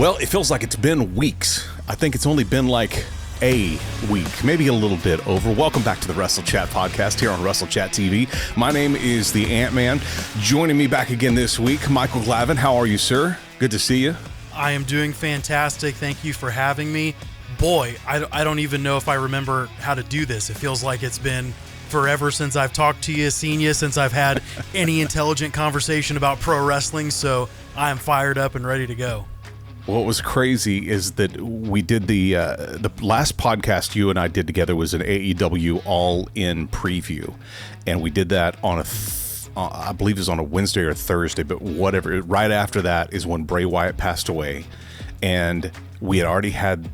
Well, it feels like it's been weeks. I think it's only been like a week, maybe a little bit over. Welcome back to the WrestleChat Podcast here on WrestleChat TV. My name is the Ant-Man. Joining me back again this week, Michael Glavin. How are you, sir? Good to see you. I am doing fantastic. Thank you for having me. Boy, I don't even know if I remember how to do this. It feels like it's been forever since I've talked to you, seen you, since I've had any intelligent conversation about pro wrestling, so I am fired up and ready to go. What was crazy is that we did the last podcast you and I did together was an AEW All-In preview, and we did that on I believe it was on a Wednesday or Thursday, but whatever. Right after that is when Bray Wyatt passed away, and we had already had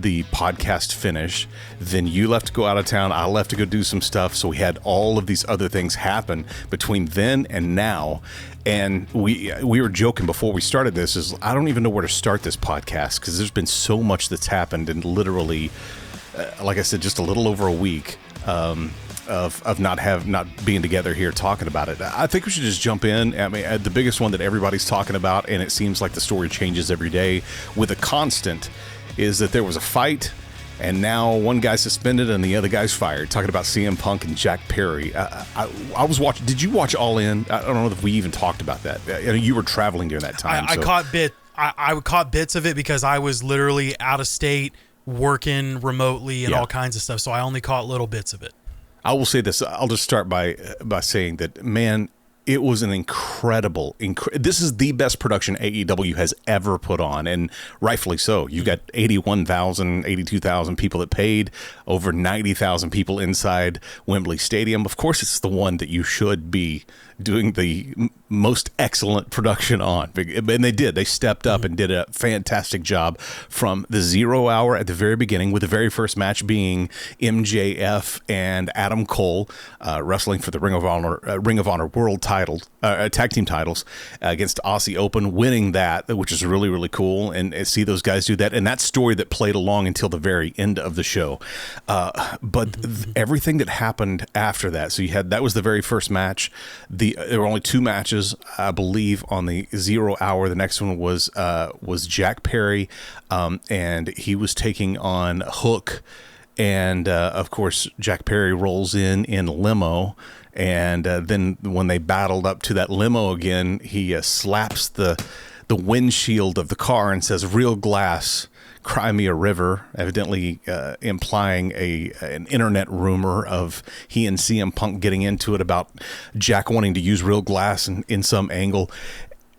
the podcast finish. Then you left to go out of town. I left to go do some stuff. So we had all of these other things happen between then and now. And we were joking before we started this, is I don't even know where to start this podcast because there's been so much that's happened in literally, like I said, just a little over a week of not being together here talking about it. I think we should just jump in. I mean, the biggest one that everybody's talking about, and it seems like the story changes every day with a constant, is that there was a fight, and now one guy's suspended and the other guy's fired. Talking about CM Punk and Jack Perry. I was watching. Did you watch All In? I don't know if we even talked about that. You were traveling during that time. I caught bits of it because I was literally out of state, working remotely and all kinds of stuff. So I only caught little bits of it. I will say this. I'll just start by saying that, man, it was an incredible. This is the best production AEW has ever put on, and rightfully so. You've got 81,000, 82,000 people that paid, over 90,000 people inside Wembley Stadium. Of course, it's the one that you should be doing the most excellent production on. And they did. They stepped up and did a fantastic job from the 0 hour at the very beginning, with the very first match being MJF and Adam Cole wrestling for the Ring of Honor World title, tag team titles against Aussie Open, winning that, which is really, really cool. And see those guys do that. And that story that played along until the very end of the show. But everything that happened after that. So that was the very first match. There were only two matches, I believe, on the 0 hour. The next one was Jack Perry, and he was taking on Hook. And, of course, Jack Perry rolls in limo. And then when they battled up to that limo again, he slaps the windshield of the car and says, "Real glass, cry me a river," evidently implying an internet rumor of he and CM Punk getting into it about Jack wanting to use real glass in some angle.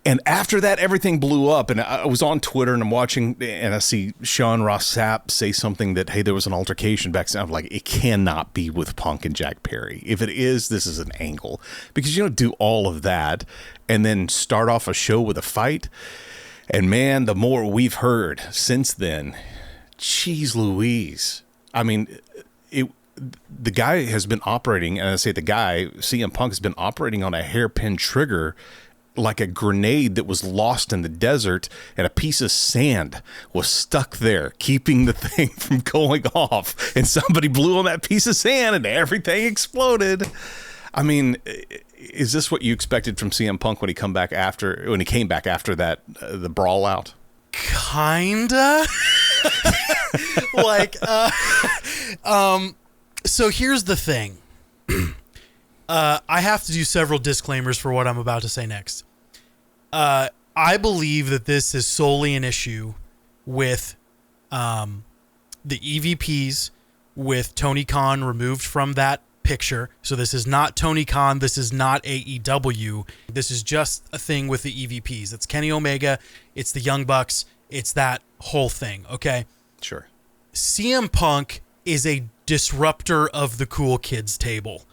And after that, everything blew up. And I was on Twitter and I'm watching, and I see Sean Ross Sapp say something that, hey, there was an altercation back then. I'm like, it cannot be with Punk and Jack Perry. If it is, this is an angle. Because you don't do all of that and then start off a show with a fight. And man, the more we've heard since then, geez Louise. I mean, the guy has been operating, and I say the guy, CM Punk, has been operating on a hairpin trigger like a grenade that was lost in the desert, and a piece of sand was stuck there, keeping the thing from going off. And somebody blew on that piece of sand and everything exploded. I mean, is this what you expected from CM Punk when he came back after that, the brawl out? Kinda. So here's the thing. I have to do several disclaimers for what I'm about to say next. I believe that this is solely an issue with the EVPs, with Tony Khan removed from that picture. So this is not Tony Khan. This is not AEW. This is just a thing with the EVPs. It's Kenny Omega. It's the Young Bucks. It's that whole thing. Okay. Sure. CM Punk is a disruptor of the cool kids table.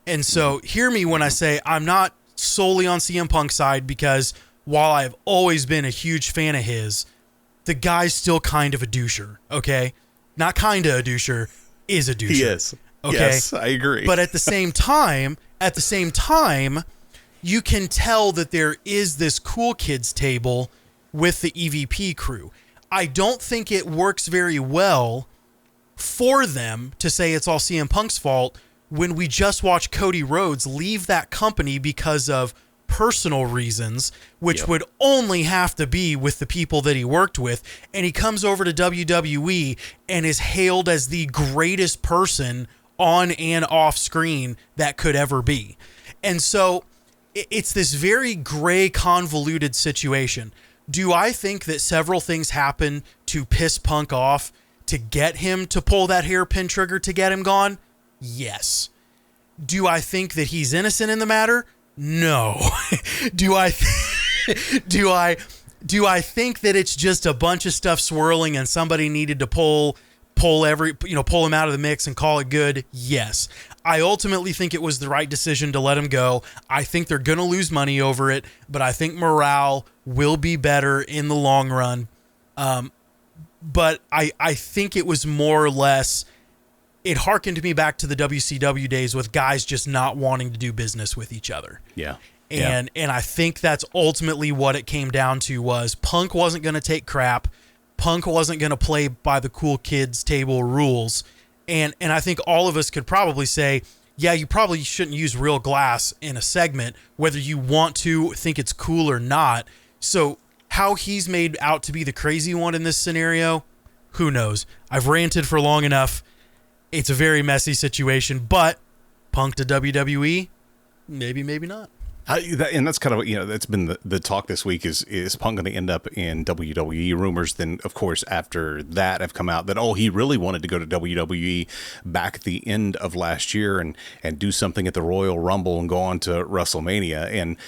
And so hear me when I say I'm not solely on CM Punk's side, because while I've always been a huge fan of his, the guy's still kind of a doucher, okay? Not kind of a doucher, is a doucher. He is. Okay? Yes, I agree. But at the same time, you can tell that there is this cool kids table with the EVP crew. I don't think it works very well for them to say it's all CM Punk's fault when we just watched Cody Rhodes leave that company because of personal reasons, which would only have to be with the people that he worked with. And he comes over to WWE and is hailed as the greatest person on and off screen that could ever be. And so it's this very gray, convoluted situation. Do I think that several things happen to piss Punk off to get him to pull that hairpin trigger to get him gone? Yes. Do I think that he's innocent in the matter? No. Do I think that it's just a bunch of stuff swirling and somebody needed to pull him out of the mix and call it good? Yes. I ultimately think it was the right decision to let him go. I think they're going to lose money over it, but I think morale will be better in the long run. But I think it was more or less, it harkened me back to the WCW days with guys just not wanting to do business with each other. Yeah. And I think that's ultimately what it came down to was Punk wasn't going to take crap. Punk wasn't going to play by the cool kids table rules. And I think all of us could probably say, yeah, you probably shouldn't use real glass in a segment, whether you want to think it's cool or not. So how he's made out to be the crazy one in this scenario, who knows? I've ranted for long enough. It's a very messy situation, but Punk to WWE, maybe, maybe not. And that's kind of, that's been the talk this week is Punk going to end up in WWE? Rumors then, of course, after that have come out that, he really wanted to go to WWE back at the end of last year and do something at the Royal Rumble and go on to WrestleMania. And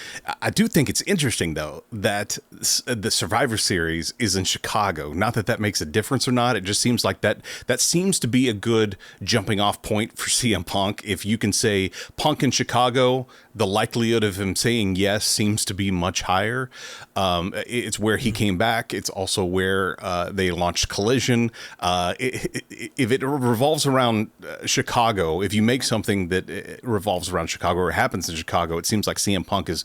I do think it's interesting, though, that the Survivor Series is in Chicago. Not that makes a difference or not. It just seems like that seems to be a good jumping off point for CM Punk. If you can say Punk in Chicago, the likelihood of him saying yes seems to be much higher. It's where he came back. It's also where they launched Collision. If it revolves around Chicago, if you make something that revolves around Chicago or happens in Chicago, it seems like CM Punk is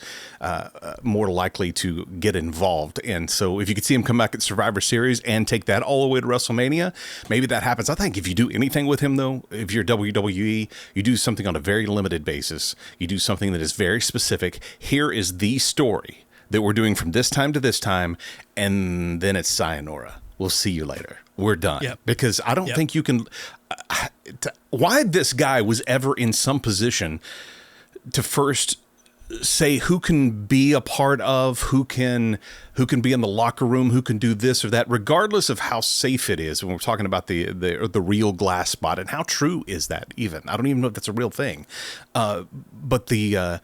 more likely to get involved. And so if you could see him come back at Survivor Series and take that all the way to WrestleMania, maybe that happens. I think if you do anything with him, though, if you're WWE, you do something on a very limited basis. You do something that is very specific. Here is the story that we're doing from this time to this time, and then it's sayonara. We'll see you later. We're done. Yep. Because I don't think you can... why this guy was ever in some position to first say who can be a part of, who can be in the locker room, who can do this or that, regardless of how safe it is. When we're talking about the real glass spot, and how true is that even? I don't even know if that's a real thing. But the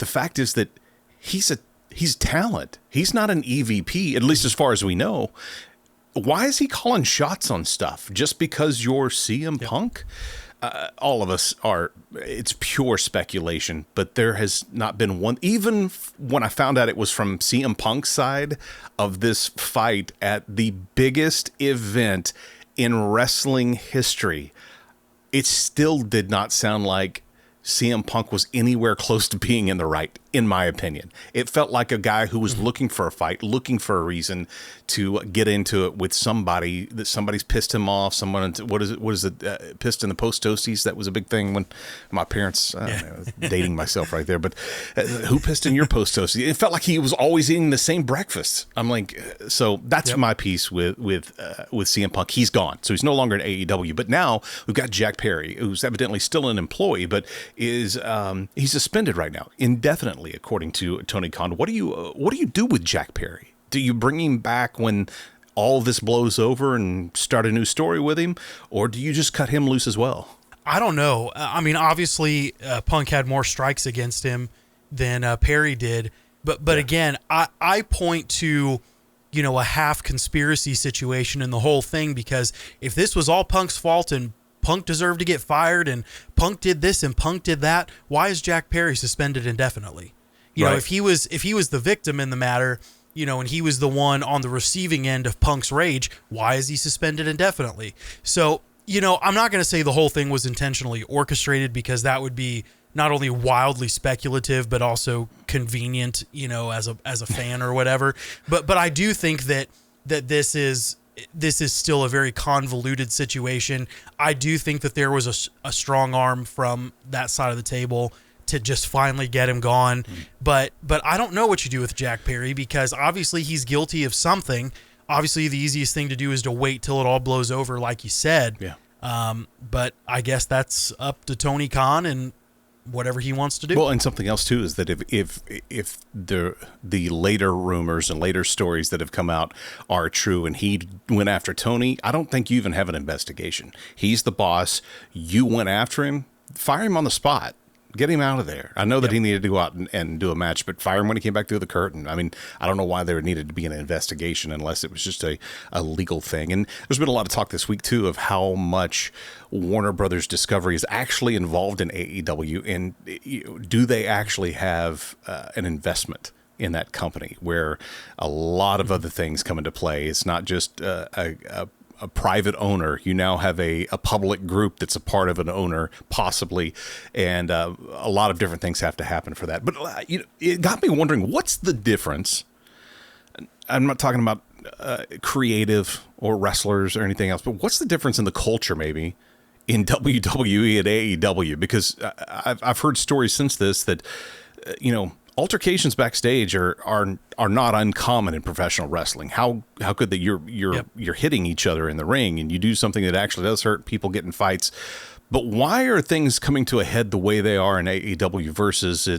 fact is that he's talent. He's not an EVP, at least as far as we know. Why is he calling shots on stuff just because you're CM Punk? All of us are, it's pure speculation, but there has not been one, even when I found out it was from CM Punk's side of this fight at the biggest event in wrestling history, it still did not sound like CM Punk was anywhere close to being in the right, in my opinion. It felt like a guy who was looking for a fight, looking for a reason to get into it with somebody, that somebody's pissed him off. Someone, what is it? Pissed in the post toasties. That was a big thing when my parents, I was dating myself right there, but who pissed in your post toasties? It felt like he was always eating the same breakfast. I'm like, so that's my piece with CM Punk. He's gone. So he's no longer in AEW, but now we've got Jack Perry, who's evidently still an employee, but is, he's suspended right now indefinitely, according to Tony Khan. What do you do with Jack Perry? Do you bring him back when all this blows over and start a new story with him, or do you just cut him loose as well? I don't know. I mean, obviously, Punk had more strikes against him than Perry did, but again, I point to a half conspiracy situation in the whole thing, because if this was all Punk's fault and Punk deserved to get fired and Punk did this and Punk did that, why is Jack Perry suspended indefinitely? You know, if he was the victim in the matter, and he was the one on the receiving end of Punk's rage, why is he suspended indefinitely? So, I'm not going to say the whole thing was intentionally orchestrated, because that would be not only wildly speculative, but also convenient, as a fan or whatever. But I do think that this is still a very convoluted situation. I do think that there was a strong arm from that side of the table to just finally get him gone. But I don't know what you do with Jack Perry, because obviously he's guilty of something. Obviously the easiest thing to do is to wait till it all blows over, like you said. Yeah. But I guess that's up to Tony Khan and whatever he wants to do. Well, and something else too is that if the later rumors and later stories that have come out are true, and he went after Tony, I don't think you even have an investigation. He's the boss. You went after him. Fire him on the spot. Get him out of there. I know that he needed to go out and do a match, but fire him when he came back through the curtain. I mean, I don't know why there needed to be an investigation unless it was just a legal thing. And there's been a lot of talk this week, too, of how much Warner Brothers Discovery is actually involved in AEW, and do they actually have an investment in that company where a lot of other things come into play. It's not just a private owner. You now have a public group that's a part of an owner, possibly, and a lot of different things have to happen for that. But it got me wondering, what's the difference? I'm not talking about creative or wrestlers or anything else, but what's the difference in the culture maybe in WWE and AEW? Because I've heard stories since this that, altercations backstage are not uncommon in professional wrestling. How could that you're hitting each other in the ring and you do something that actually does hurt, people get in fights. But why are things coming to a head the way they are in AEW versus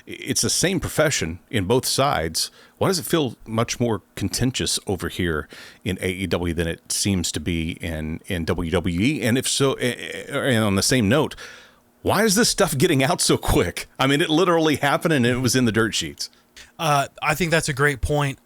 it's the same profession in both sides? Why does it feel much more contentious over here in AEW than it seems to be in WWE? And if so, and on the same note, why is this stuff getting out so quick? I mean, it literally happened and it was in the dirt sheets. I think that's a great point.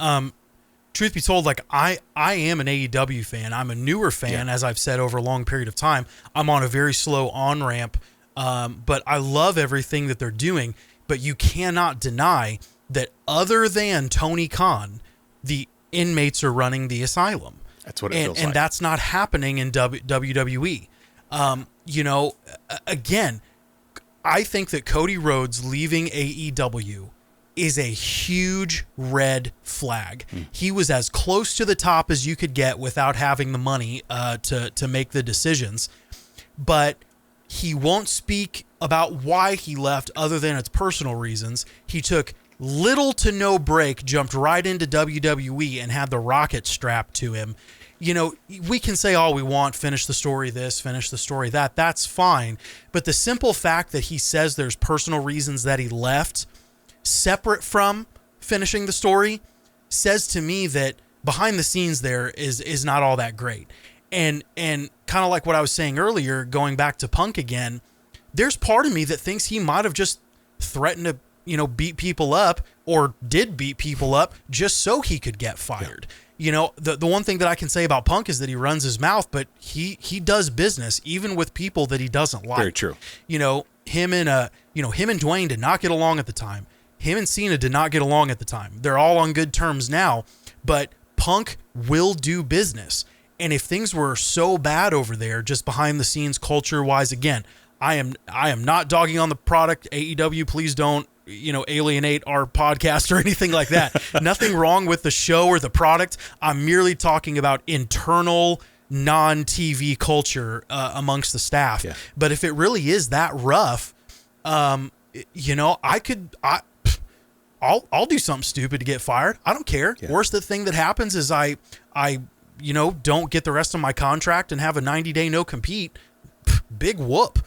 Truth be told, like I am an AEW fan. I'm a newer fan, as I've said, over a long period of time. I'm on a very slow on-ramp, but I love everything that they're doing. But you cannot deny that other than Tony Khan, the inmates are running the asylum. That's what it feels like. And that's not happening in WWE. Again, I think that Cody Rhodes leaving AEW is a huge red flag. He was as close to the top as you could get without having the money to make the decisions. But he won't speak about why he left other than it's personal reasons. He took little to no break, jumped right into WWE and had the rocket strapped to him. We can say all we want, finish the story this, finish the story that. That's fine. But the simple fact that he says there's personal reasons that he left, separate from finishing the story, says to me that behind the scenes there is not all that great. And kind of like what I was saying earlier, going back to Punk again, there's part of me that thinks he might have just threatened to, beat people up, or did beat people up just so he could get fired. Yeah. The one thing that I can say about Punk is that he runs his mouth, but he does business even with people that he doesn't like. Very true. Him and Dwayne did not get along at the time. Him and Cena did not get along at the time. They're all on good terms now, but Punk will do business. And if things were so bad over there, just behind the scenes, culture wise, again, I am not dogging on the product. AEW, please don't, alienate our podcast or anything like that. Nothing wrong with the show or the product. I'm merely talking about internal non-TV culture amongst the staff. Yeah. But if it really is that rough, I'll do something stupid to get fired. I don't care. Yeah. Worst thing that happens is I don't get the rest of my contract and have a 90-day no compete. Big whoop.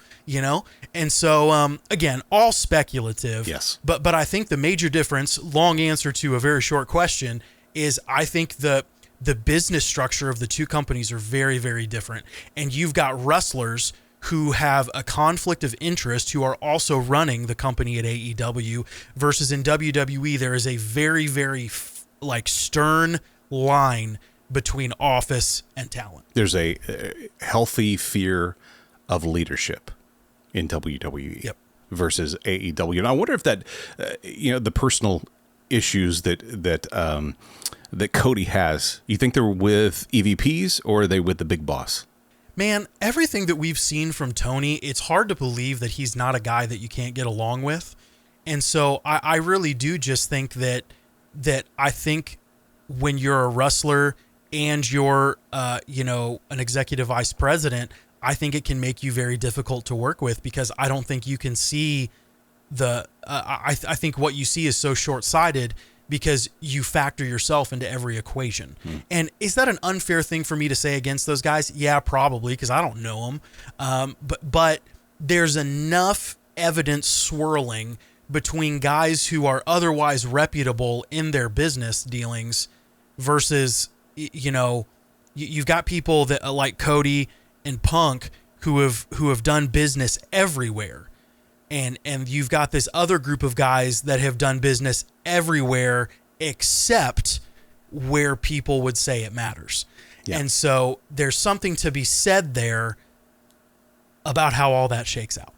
And so, again, all speculative. Yes. But I think the major difference, long answer to a very short question, is I think the business structure of the two companies are very, very different. And you've got wrestlers who have a conflict of interest who are also running the company at AEW, versus in WWE, there is a very, very stern line between office and talent. There's a healthy fear of leadership in WWE versus AEW. And I wonder if that, the personal issues that Cody has, you think they're with EVPs or are they with the big boss? Man, everything that we've seen from Tony, it's hard to believe that he's not a guy that you can't get along with. And so I really do just think that I think when you're a wrestler and you're, an executive vice president, I think it can make you very difficult to work with, because I don't think you can see I think what you see is so short-sighted because you factor yourself into every equation. And is that an unfair thing for me to say against those guys? Yeah, probably, because I don't know them. But there's enough evidence swirling between guys who are otherwise reputable in their business dealings versus, you've got people that like Cody and Punk who have done business everywhere. And you've got this other group of guys that have done business everywhere except where people would say it matters. Yeah. And so there's something to be said there about how all that shakes out.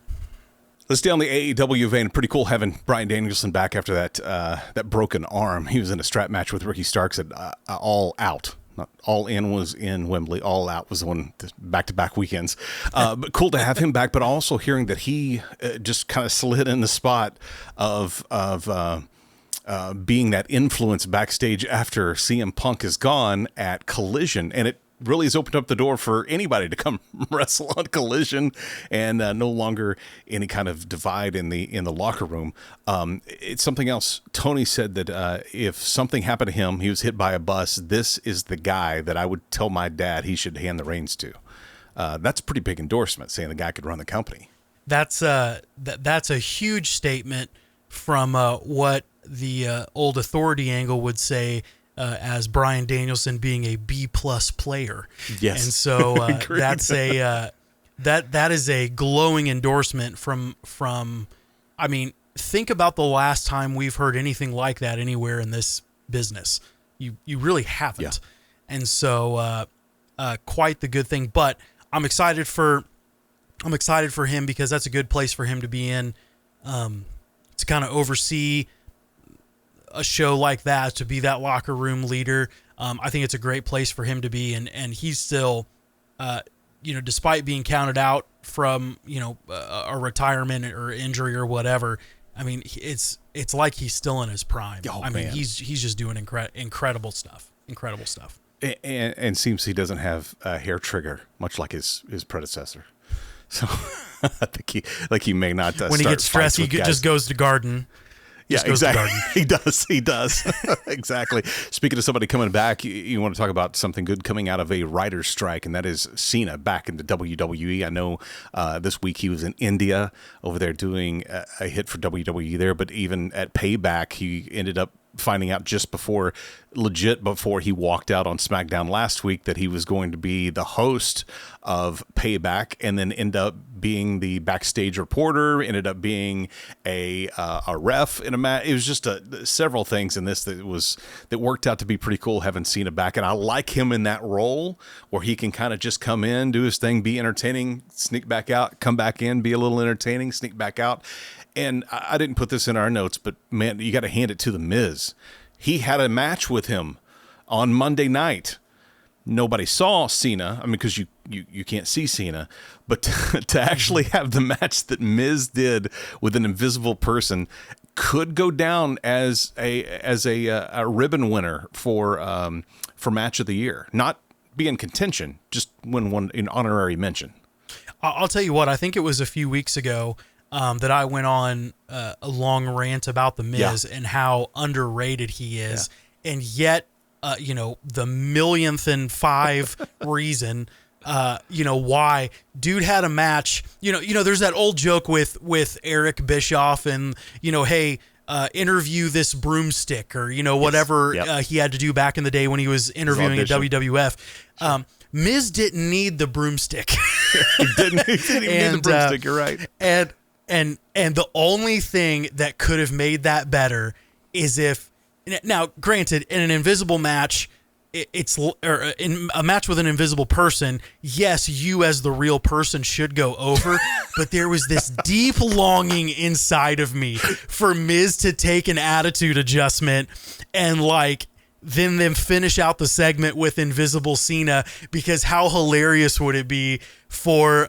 Let's stay on the AEW vein. Pretty cool having Bryan Danielson back after that broken arm. He was in a strap match with Ricky Starks at All Out. Not All In was in Wembley. All Out was the one back-to-back weekends. But cool to have him back. But also hearing that he just kind of slid in the spot of being that influence backstage after CM Punk is gone at Collision, and it really has opened up the door for anybody to come wrestle on Collision, and no longer any kind of divide in the locker room. It's something else. Tony said that if something happened to him, he was hit by a bus, this is the guy that I would tell my dad he should hand the reins to. That's a pretty big endorsement, saying the guy could run the company. That's a huge statement from what the old authority angle would say, as Bryan Danielson being a B+ player. Yes. And so that's that is a glowing endorsement from I mean, think about the last time we've heard anything like that anywhere in this business. You really haven't. Yeah. And so quite the good thing, but I'm excited for him because that's a good place for him to be in, to kind of oversee a show like that, to be that locker room leader. I think it's a great place for him to be. And he's still, despite being counted out from, a retirement or injury or whatever, I mean, it's like he's still in his prime. Oh, I mean, man. he's just doing incredible stuff. And seems he doesn't have a hair trigger, much like his predecessor. So I think he may not. When he gets stressed, he just goes to garden. Yeah, exactly. He does. Exactly. Speaking of somebody coming back, you want to talk about something good coming out of a writer's strike, and that is Cena back into WWE. I know this week he was in India over there doing a hit for WWE there, but even at Payback, he ended up finding out just before he walked out on SmackDown last week that he was going to be the host of Payback, and then end up being the backstage reporter, ended up being a ref in a match. It was just several things in this that worked out to be pretty cool having Cena back, and I like him in that role where he can kind of just come in, do his thing, be entertaining, sneak back out, come back in, be a little entertaining, sneak back out. And I didn't put this in our notes, but man, you got to hand it to The Miz. He had a match with him on Monday night. Nobody saw Cena. I mean, because you can't see Cena, but to actually have the match that Miz did with an invisible person could go down as a ribbon winner for match of the year. Not be in contention, just win one in honorary mention. I'll tell you what. I think it was a few weeks ago that I went on a long rant about The Miz and how underrated he is. Yeah. And yet, the millionth and five reason, why dude had a match, there's that old joke with Eric Bischoff and, hey, interview this broomstick or, whatever he had to do back in the day when he was interviewing at WWF. Sure. Miz didn't need the broomstick. He didn't need the broomstick. You're right. And the only thing that could have made that better is if, now granted, in an invisible match, or in a match with an invisible person, yes, you as the real person should go over, but there was this deep longing inside of me for Miz to take an attitude adjustment and then finish out the segment with Invisible Cena, because how hilarious would it be for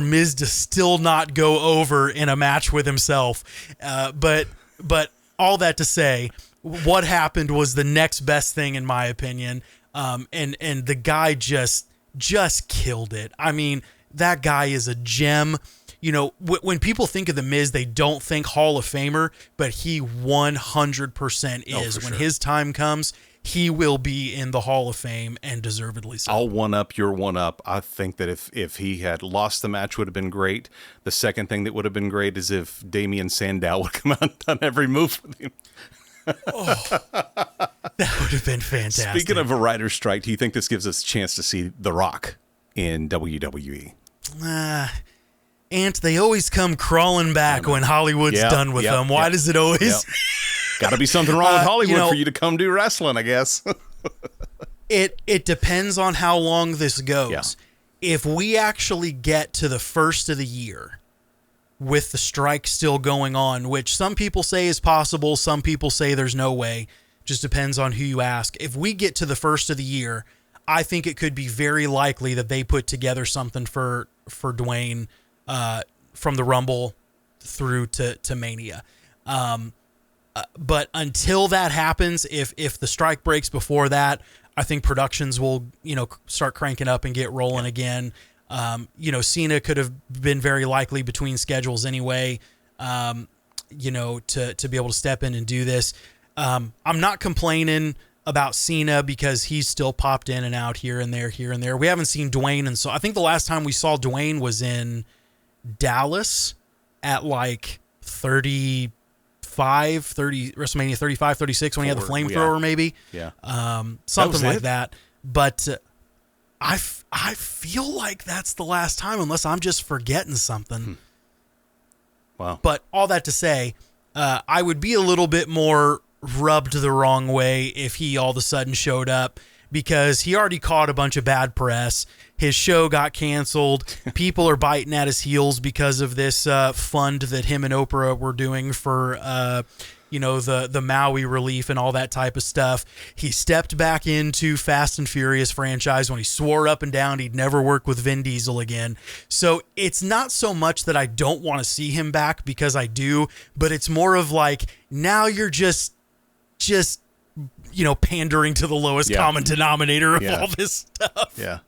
Miz to still not go over in a match with himself? But all that to say, what happened was the next best thing in my opinion. And the guy just killed it. I mean, that guy is a gem. when people think of The Miz, they don't think Hall of Famer, but he 100% is. When his time comes, he will be in the Hall of Fame, and deservedly so. I'll one-up your one-up. I think that if he had lost the match, would have been great. The second thing that would have been great is if Damien Sandow would come out and done every move with him. That would have been fantastic. Speaking of a writer's strike, do you think this gives us a chance to see The Rock in WWE? Aunt, they always come crawling back when Hollywood's done with them. Why does it always... Got to be something wrong with Hollywood for you to come do wrestling, I guess. It depends on how long this goes. Yeah. If we actually get to the first of the year with the strike still going on, which some people say is possible, some people say there's no way, just depends on who you ask. If we get to the first of the year, I think it could be very likely that they put together something for Dwayne from the Rumble through to Mania. But until that happens, if the strike breaks before that, I think productions will, start cranking up and get rolling again. Cena could have been very likely between schedules anyway, to be able to step in and do this. I'm not complaining about Cena because he's still popped in and out here and there. We haven't seen Dwayne. And so I think the last time we saw Dwayne was in Dallas at like WrestleMania 35, 36 when he had the flamethrower, maybe. Yeah. Something like that. But I feel like that's the last time, unless I'm just forgetting something. Wow. But all that to say, I would be a little bit more rubbed the wrong way if he all of a sudden showed up, because he already caught a bunch of bad press. His show got canceled. People are biting at his heels because of this fund that him and Oprah were doing for, the Maui relief and all that type of stuff. He stepped back into Fast and Furious franchise when he swore up and down he'd never work with Vin Diesel again. So it's not so much that I don't want to see him back, because I do, but it's more of like, now you're just pandering to the lowest common denominator of all this stuff. Yeah.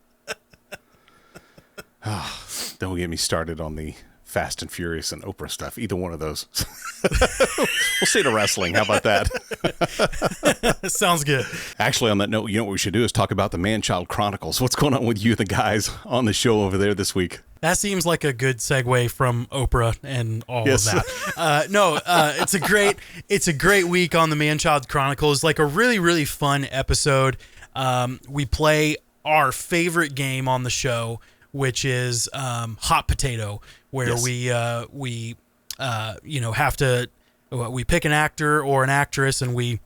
Don't get me started on the Fast and Furious and Oprah stuff. Either one of those. We'll stay to wrestling. How about that? Sounds good. Actually, on that note, what we should do is talk about the Man-Child Chronicles. What's going on with you and the guys on the show over there this week? That seems like a good segue from Oprah and all of that. It's a great week on the Man-Child Chronicles. Like a really, really fun episode. We play our favorite game on the show, which is Hot Potato, where we pick an actor or an actress and we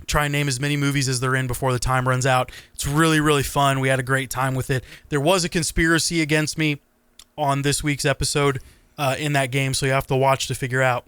try and name as many movies as they're in before the time runs out. It's really, really fun. We had a great time with it. There was a conspiracy against me on this week's episode in that game, so you have to watch to figure out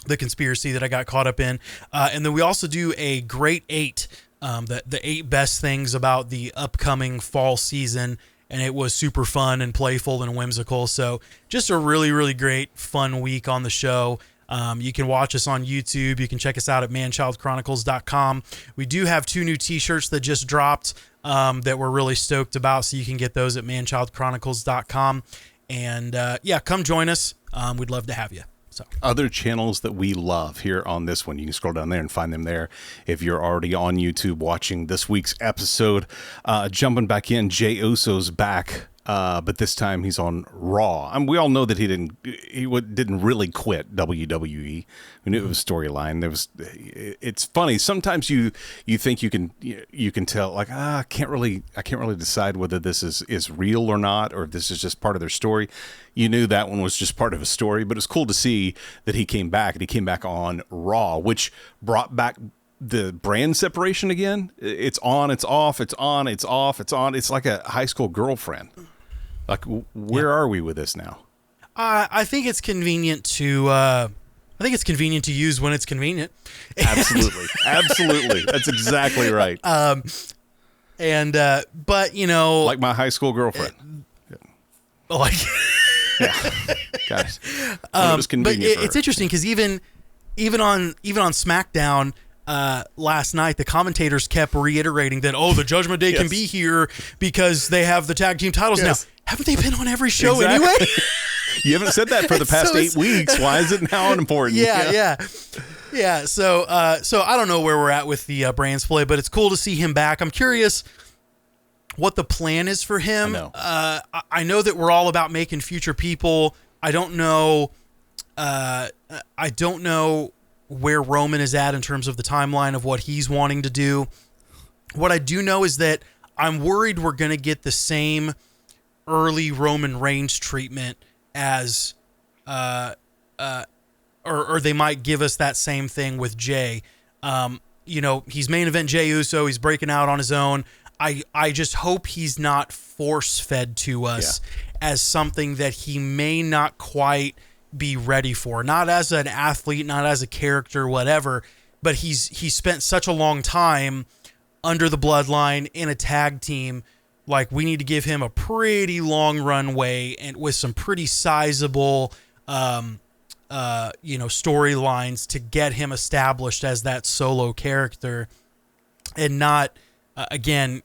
the conspiracy that I got caught up in. And then we also do a great 8, the 8 best things about the upcoming fall season. And it was super fun and playful and whimsical. So just a really, really great, fun week on the show. You can watch us on YouTube. You can check us out at manchildchronicles.com. We do have 2 new t-shirts that just dropped that we're really stoked about. So you can get those at manchildchronicles.com. And come join us. We'd love to have you. So other channels that we love here on this one, you can scroll down there and find them there. If you're already on YouTube watching this week's episode, jumping back in, Jey Uso's back, but this time he's on Raw. I mean, we all know that he didn't really quit WWE. We knew it was storyline. It's funny. Sometimes you think you can tell, like, I can't really decide whether this is real or not, or if this is just part of their story. You knew that one was just part of a story, but it's cool to see that he came back, and he came back on Raw, which brought back the brand separation again. It's on, it's off, it's on, it's off, it's on. It's like a high school girlfriend. Like, where are we with this now? I think it's convenient to use when it's convenient. Absolutely. That's exactly right. But like my high school girlfriend. Guys. It was convenient. But it's interesting because even on SmackDown last night, the commentators kept reiterating that the Judgment Day can be here because they have the tag team titles now. Haven't they been on every show anyway? You haven't said that for the past 8 weeks. Why is it now important? Yeah. So I don't know where we're at with the brand split, but it's cool to see him back. I'm curious what the plan is for him. I know that we're all about making future people. I don't know where Roman is at in terms of the timeline of what he's wanting to do. What I do know is that I'm worried we're going to get the same early Roman Reigns treatment as, or they might give us that same thing with Jay. He's main event Jey Uso. He's breaking out on his own. I just hope he's not force fed to us as something that he may not quite be ready for. Not as an athlete, not as a character, whatever, but he spent such a long time under the bloodline in a tag team. Like, we need to give him a pretty long runway and with some pretty sizable storylines to get him established as that solo character, and not the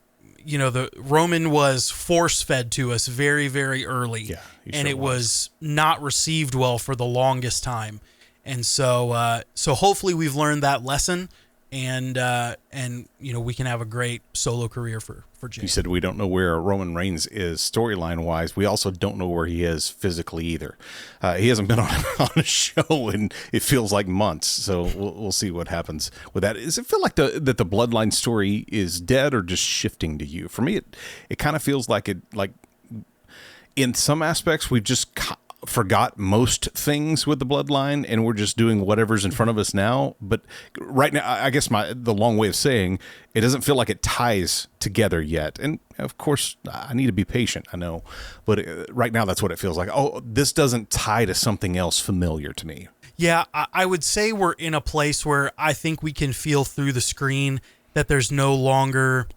Roman was force fed to us very, very early, and it was not received well for the longest time. And so hopefully we've learned that lesson, and we can have a great solo career for Jay. You said we don't know where Roman Reigns is storyline wise. We also don't know where he is physically either. He hasn't been on a show in, it feels like, months. So we'll see what happens with that. Does it feel like that the bloodline story is dead or just shifting to you? For me, it kind of feels like in some aspects we've just forgot most things with the bloodline, and we're just doing whatever's in front of us now. But right now, I guess the long way of saying it doesn't feel like it ties together yet. And of course, I need to be patient, I know, but right now that's what it feels like. Oh, this doesn't tie to something else familiar to me. Yeah, I would say we're in a place where I think we can feel through the screen that there's no longer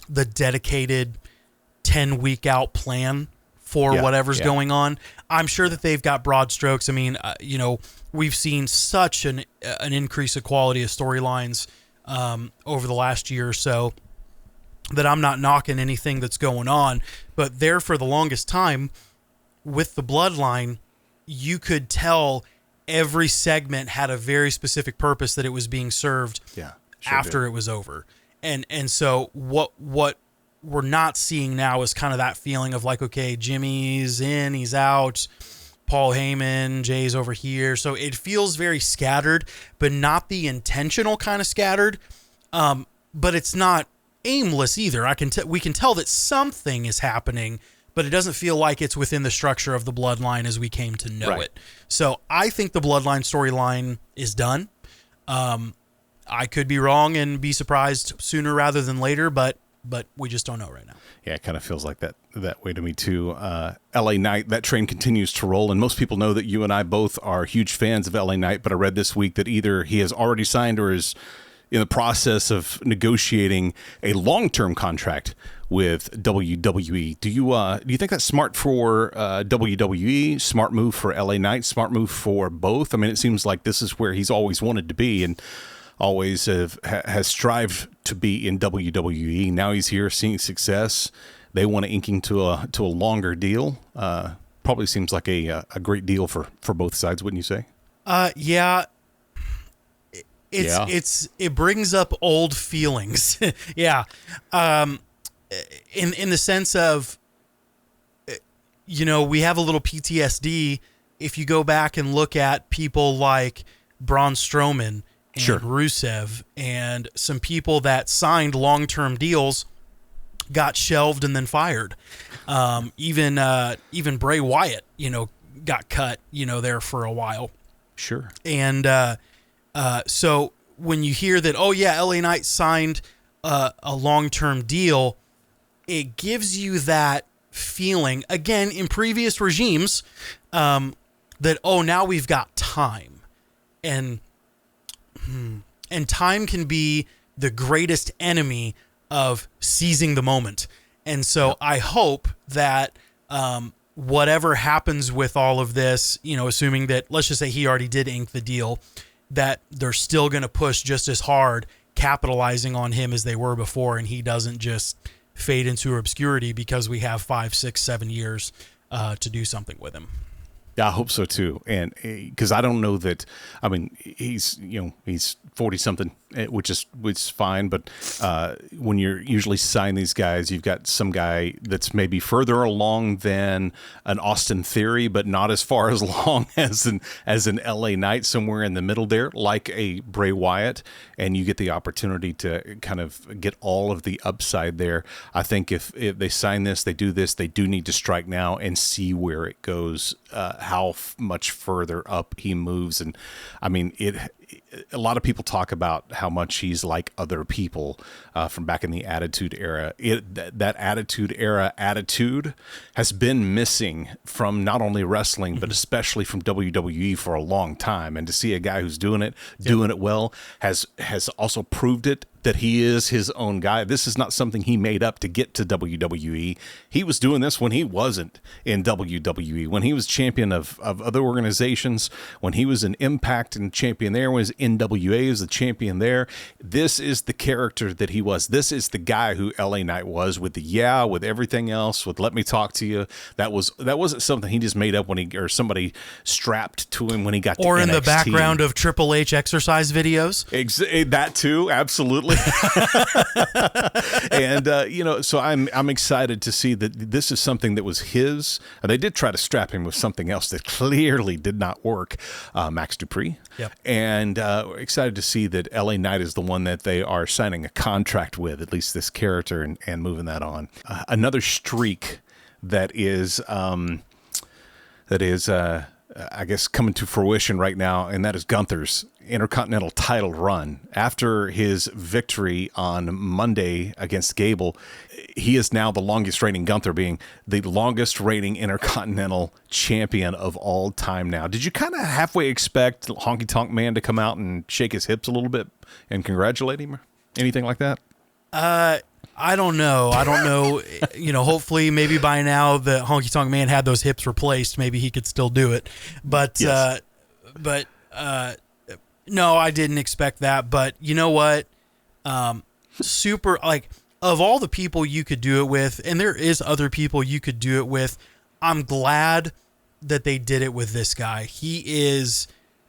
the dedicated 10-week out plan for whatever's going on. I'm sure that they've got broad strokes. I mean, we've seen such an increase of quality of storylines over the last year or so that I'm not knocking anything that's going on. But there, for the longest time, with the bloodline, you could tell every segment had a very specific purpose that it was being served after it was over. And so what we're not seeing now is kind of that feeling of like, okay, Jimmy's in, he's out, Paul Heyman, Jay's over here. So it feels very scattered, but not the intentional kind of scattered. But it's not aimless either. We can tell that something is happening, but it doesn't feel like it's within the structure of the bloodline as we came to know it. So I think the bloodline storyline is done. I could be wrong and be surprised sooner rather than later, but we just don't know right now. Yeah, it kind of feels like that way to me too. LA Knight, that train continues to roll, and most people know that you and I both are huge fans of LA Knight, but I read this week that either he has already signed or is in the process of negotiating a long-term contract with WWE. Do you think that's smart for WWE? Smart move for LA Knight? Smart move for both? I mean, it seems like this is where he's always wanted to be, and always has strived to be in WWE. Now he's here, seeing success. They want to ink into a longer deal. Probably seems like a great deal for both sides, wouldn't you say? It brings up old feelings. In the sense of, we have a little PTSD if you go back and look at people like Braun Strowman and Rusev, and some people that signed long-term deals got shelved and then fired. Even Bray Wyatt, got cut, there for a while. Sure. And so when you hear that, LA Knight signed a long-term deal, it gives you that feeling, again, in previous regimes, that, now we've got time. And time can be the greatest enemy of seizing the moment. And so I hope that whatever happens with all of this, assuming that, let's just say he already did ink the deal, that they're still going to push just as hard, capitalizing on him as they were before, and he doesn't just fade into obscurity because we have 5, 6, 7 years to do something with him. Yeah, I hope so too. And because I don't know that, I mean, he's 40 something, which is fine. But when you're usually signing these guys, you've got some guy that's maybe further along than an Austin Theory, but not as far as long as an LA Knight, somewhere in the middle there, like a Bray Wyatt. And you get the opportunity to kind of get all of the upside there. I think if they sign this, they do need to strike now and see where it goes, how much further up he moves. And I mean, a lot of people talk about how much he's like other people from back in the Attitude Era. That Attitude Era attitude has been missing from not only wrestling, but especially from WWE for a long time. And to see a guy who's doing it well, has also proved it, that he is his own guy. This is not something he made up to get to WWE. He was doing this when he wasn't in WWE, when he was champion of other organizations, when he was an Impact and champion there, when he was NWA as the champion there. This is the character that he was. This is the guy who LA Knight was, with with everything else, with Let Me Talk to You. That wasn't something he just made up or somebody strapped to him when he got to NXT. Or in the background of Triple H exercise videos. That too, absolutely. And so I'm excited to see that this is something that was his. They did try to strap him with something else that clearly did not work, Max Dupree. Yep. And we're excited to see that LA Knight is the one that they are signing a contract with, at least this character, and moving that on. Another streak that is I guess coming to fruition right now, and that is Gunther's Intercontinental title run. After his victory on Monday against Gable, he is now the longest reigning, Gunther being the longest reigning Intercontinental champion of all time now. Did you kind of halfway expect Honky Tonk Man to come out and shake his hips a little bit and congratulate him, or anything like that? I don't know. Hopefully maybe by now the Honky Tonk Man had those hips replaced. Maybe he could still do it. But, yes. No, I didn't expect that. But you know what? Super, of all the people you could do it with, and there is other people you could do it with, I'm glad that they did it with this guy. He is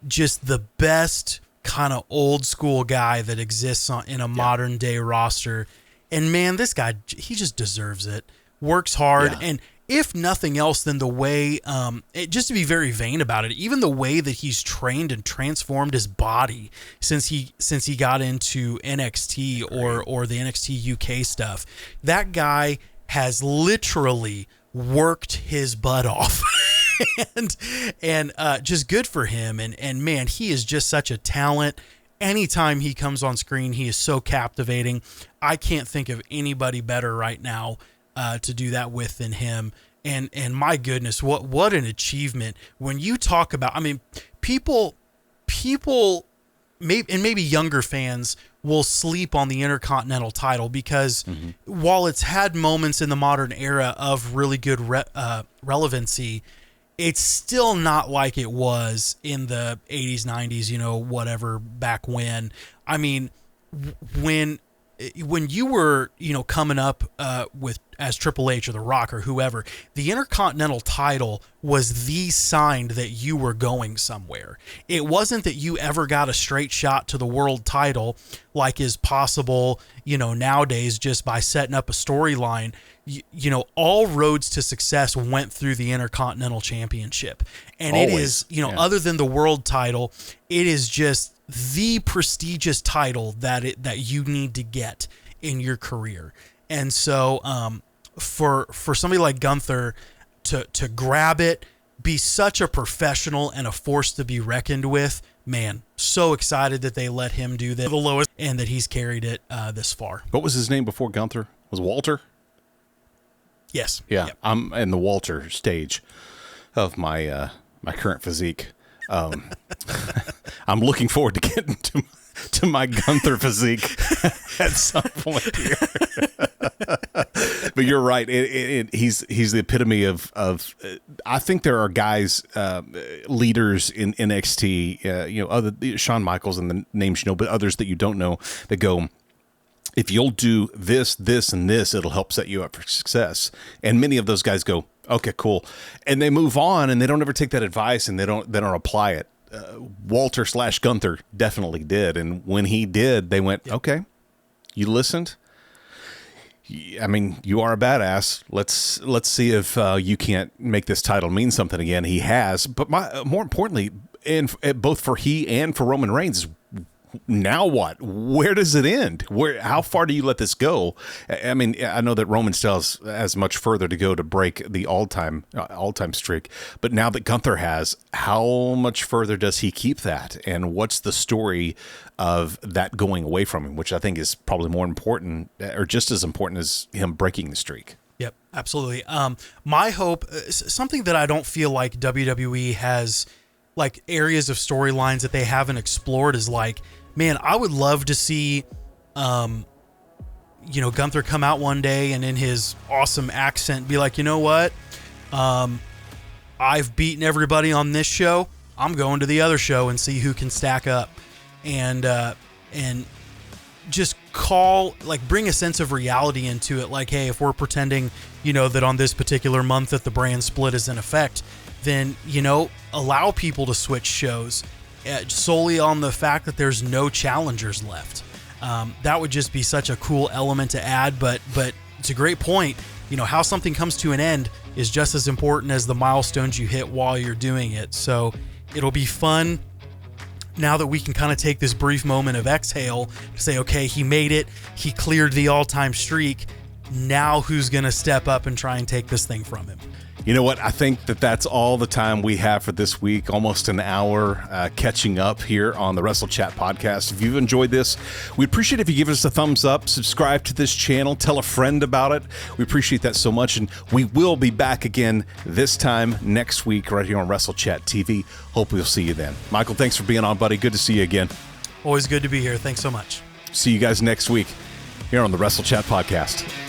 just the best kind of old school guy that exists in a modern day roster. And man, this guy, he just deserves it. Works hard. Yeah. And if nothing else, then the way, just to be very vain about it, even the way that he's trained and transformed his body since he got into NXT or the NXT UK stuff, that guy has literally worked his butt off. and just good for him. And man, he is just such a talent. Anytime he comes on screen, he is so captivating. I can't think of anybody better right now to do that with than him. And my goodness, what an achievement. When you talk about, I mean, people maybe younger fans will sleep on the Intercontinental title because while it's had moments in the modern era of really good relevancy, it's still not like it was in the 80s, 90s, whatever, back when. I mean, when you were, coming up as Triple H or The Rock or whoever, the Intercontinental title was the sign that you were going somewhere. It wasn't that you ever got a straight shot to the world title like is possible, nowadays just by setting up a storyline. All roads to success went through the Intercontinental Championship. And always. It is, other than the world title, it is just the prestigious title that you need to get in your career. And so for somebody like Gunther to grab it, be such a professional and a force to be reckoned with, man, so excited that they let him do the lowest and that he's carried it this far. What was his name before Gunther? Was Walter? Yes. Yeah, yep. I'm in the Walter stage of my my current physique. I'm looking forward to getting to my Gunther physique at some point here. But you're right. He's the epitome of. I think there are guys, leaders in NXT, other Shawn Michaels and the names but others that you don't know that go, if you'll do this, this, and this, it'll help set you up for success. And many of those guys go, Okay, cool. And they move on, and they don't ever take that advice, and they don't apply it. Walter/Gunther definitely did, and when he did, they went, okay, you listened. I mean, you are a badass. Let's see if you can't make this title mean something again. He has, but more importantly, both for he and for Roman Reigns, now what? Where does it end? How far do you let this go? I mean, I know that Roman still has much further to go to break the all-time streak, but now that Gunther has, how much further does he keep that? And what's the story of that going away from him, which I think is probably more important, or just as important as him breaking the streak? Yep, absolutely. My hope, something that I don't feel like WWE has, like areas of storylines that they haven't explored, is like, man, I would love to see, Gunther come out one day and in his awesome accent be like, you know what? I've beaten everybody on this show. I'm going to the other show and see who can stack up, and just bring a sense of reality into it. Like, hey, if we're pretending, that on this particular month that the brand split is in effect, then, allow people to switch shows solely on the fact that there's no challengers left. That would just be such a cool element to add, but it's a great point. How something comes to an end is just as important as the milestones you hit while you're doing it. So it'll be fun now that we can kind of take this brief moment of exhale to say, okay, he made it. He cleared the all-time streak. Now who's going to step up and try and take this thing from him? You know what? I think that's all the time we have for this week. Almost an hour catching up here on the WrestleChat Podcast. If you've enjoyed this, we'd appreciate if you give us a thumbs up, subscribe to this channel, tell a friend about it. We appreciate that so much, and we will be back again this time next week right here on WrestleChat TV. Hope we'll see you then. Michael, thanks for being on, buddy. Good to see you again. Always good to be here. Thanks so much. See you guys next week here on the WrestleChat Podcast.